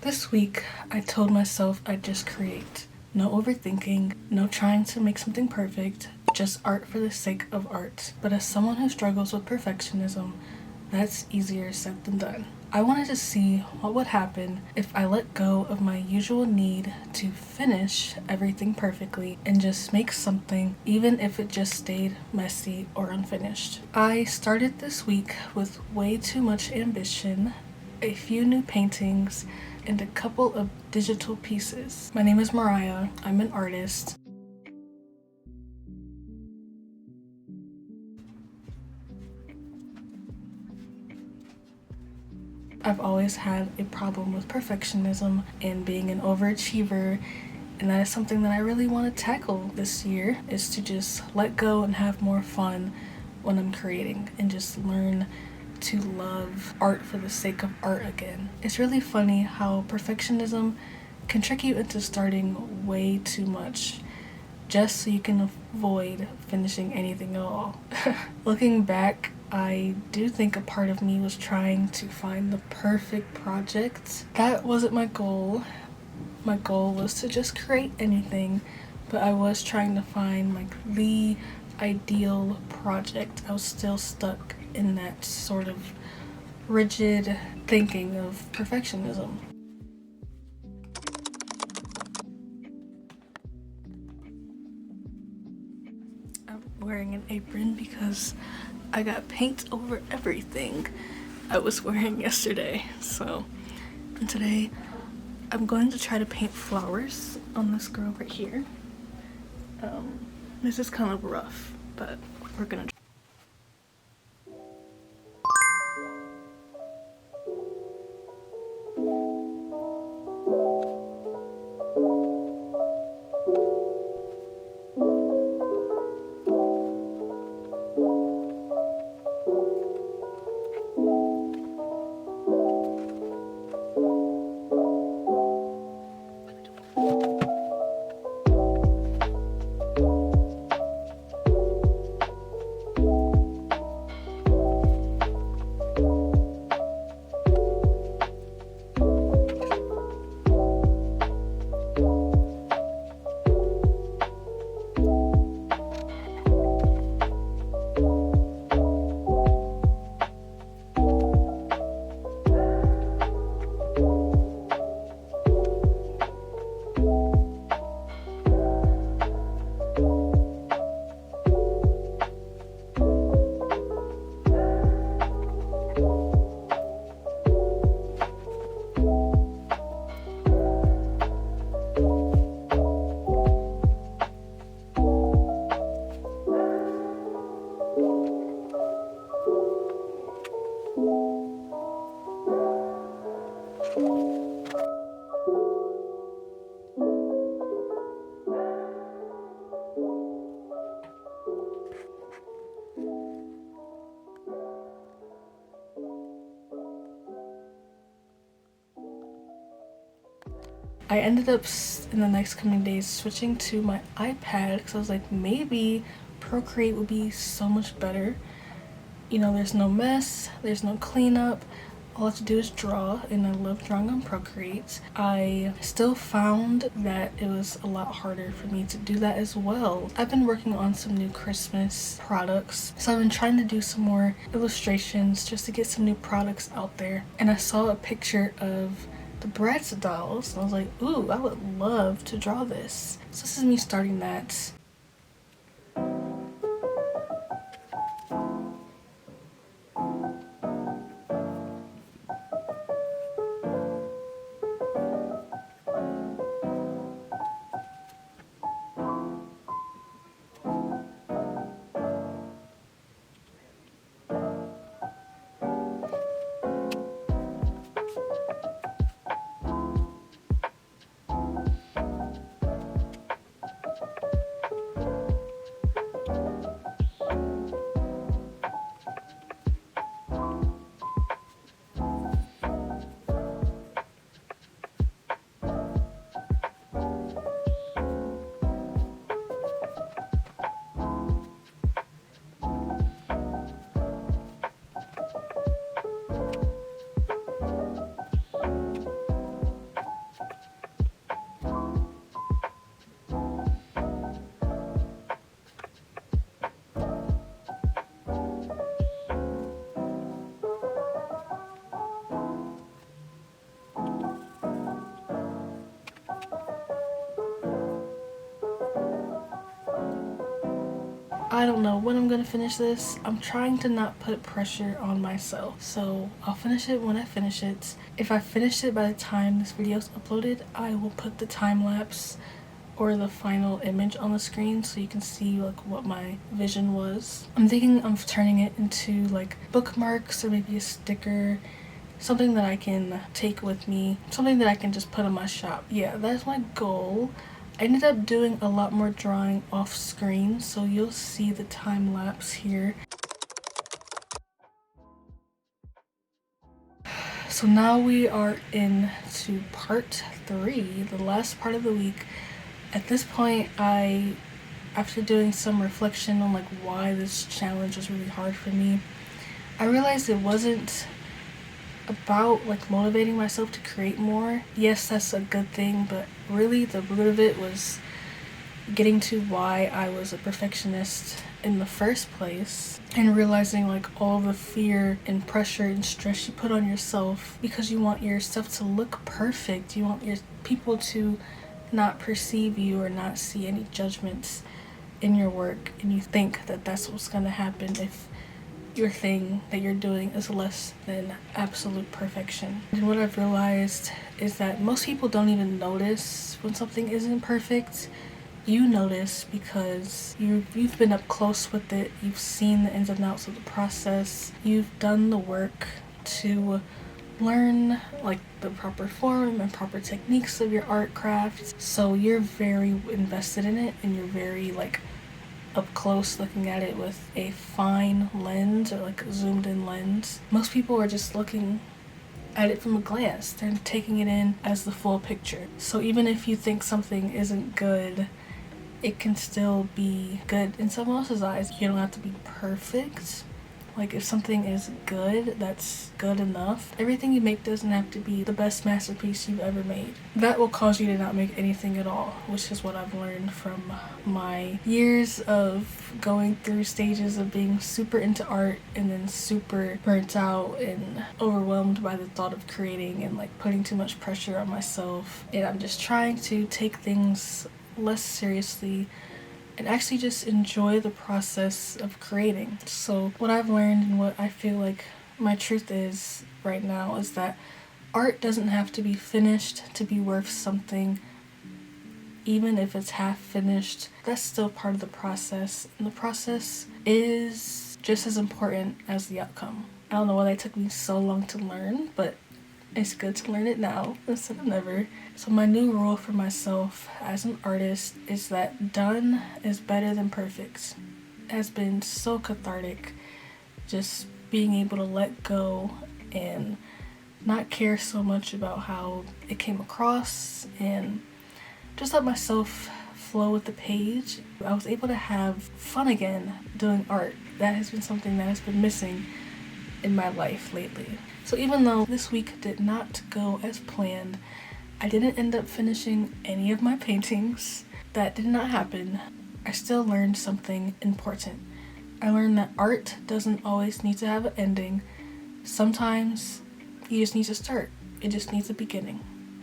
This week, I told myself I'd just create. No overthinking, no trying to make something perfect, just art for the sake of art. But as someone who struggles with perfectionism, that's easier said than done. I wanted to see what would happen if I let go of my usual need to finish everything perfectly and just make something, even if it just stayed messy or unfinished. I started this week with way too much ambition, a few new paintings, and a couple of digital pieces. My name is Mariah. I'm an artist. I've always had a problem with perfectionism and being an overachiever, and that is something that I really want to tackle this year, is to just let go and have more fun when I'm creating and just learn to love art for the sake of art again. It's really funny how perfectionism can trick you into starting way too much just so you can avoid finishing anything at all. Looking back, I do think a part of me was trying to find the perfect project. That wasn't my goal. My goal was to just create anything, but I was trying to find like the ideal project. I was still stuck in that sort of rigid thinking of perfectionism. I'm wearing an apron because I got paint over everything I was wearing yesterday. And today I'm going to try to paint flowers on this girl right here. This is kind of rough, but we're gonna try. I ended up in the next coming days switching to my iPad because I was like, maybe Procreate would be so much better. You know, there's no mess, there's no cleanup. All I have to do is draw, and I love drawing on Procreate. I still found that it was a lot harder for me to do that as well. I've been working on some new Christmas products, so I've been trying to do some more illustrations just to get some new products out there. And I saw a picture of the Bratz dolls, and I was like, ooh, I would love to draw this. So this is me starting that. I don't know when I'm gonna finish this. I'm trying to not put pressure on myself, so I'll finish it when I finish it. If I finish it by the time this video is uploaded, I will put the time lapse or the final image on the screen so you can see like what my vision was. I'm thinking of turning it into like bookmarks or maybe a sticker, something that I can take with me, something that I can just put in my shop. Yeah, that's my goal. I ended up doing a lot more drawing off screen, so you'll see the time lapse here. So now we are into part 3, the last part of the week. At this point, after doing some reflection on like why this challenge was really hard for me, I realized it wasn't about like motivating myself to create more. Yes, that's a good thing, but really the root of it was getting to why I was a perfectionist in the first place, and realizing like all the fear and pressure and stress you put on yourself because you want your stuff to look perfect. You want your people to not perceive you or not see any judgments in your work, and you think that that's what's gonna happen if your thing that you're doing is less than absolute perfection. And what I've realized is that most people don't even notice when something isn't perfect. You notice because you've been up close with it, you've seen the ins and outs of the process, you've done the work to learn like the proper form and proper techniques of your art craft, so you're very invested in it and you're very like up close looking at it with a fine lens or like a zoomed in lens. Most people are just looking at it from a glance. They're taking it in as the full picture. So even if you think something isn't good, it can still be good in someone else's eyes. You don't have to be perfect. Like if something is good, that's good enough. Everything you make doesn't have to be the best masterpiece you've ever made. That will cause you to not make anything at all, which is what I've learned from my years of going through stages of being super into art and then super burnt out and overwhelmed by the thought of creating and like putting too much pressure on myself. And I'm just trying to take things less seriously and actually just enjoy the process of creating. So what I've learned and what I feel like my truth is right now is that art doesn't have to be finished to be worth something. Even if it's half finished, that's still part of the process, and the process is just as important as the outcome. I don't know why that took me so long to learn, but it's good to learn it now instead of never. So my new rule for myself as an artist is that done is better than perfect. It has been so cathartic just being able to let go and not care so much about how it came across and just let myself flow with the page. I was able to have fun again doing art. That has been something that has been missing in my life lately. So even though this week did not go as planned, I didn't end up finishing any of my paintings. That did not happen. I still learned something important. I learned that art doesn't always need to have an ending. Sometimes you just need to start. It just needs a beginning.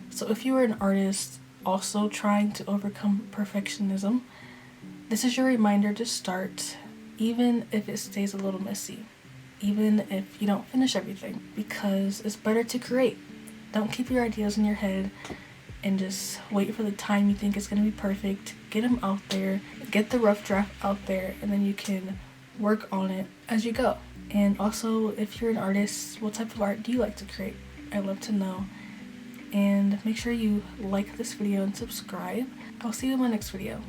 So if you are an artist also trying to overcome perfectionism, this is your reminder to start, even if it stays a little messy. Even if you don't finish everything, because it's better to create. Don't keep your ideas in your head and just wait for the time you think it's going to be perfect. Get them out there, get the rough draft out there, and then you can work on it as you go. And also, if you're an artist, what type of art do you like to create? I'd love to know. And make sure you like this video and subscribe. I'll see you in my next video.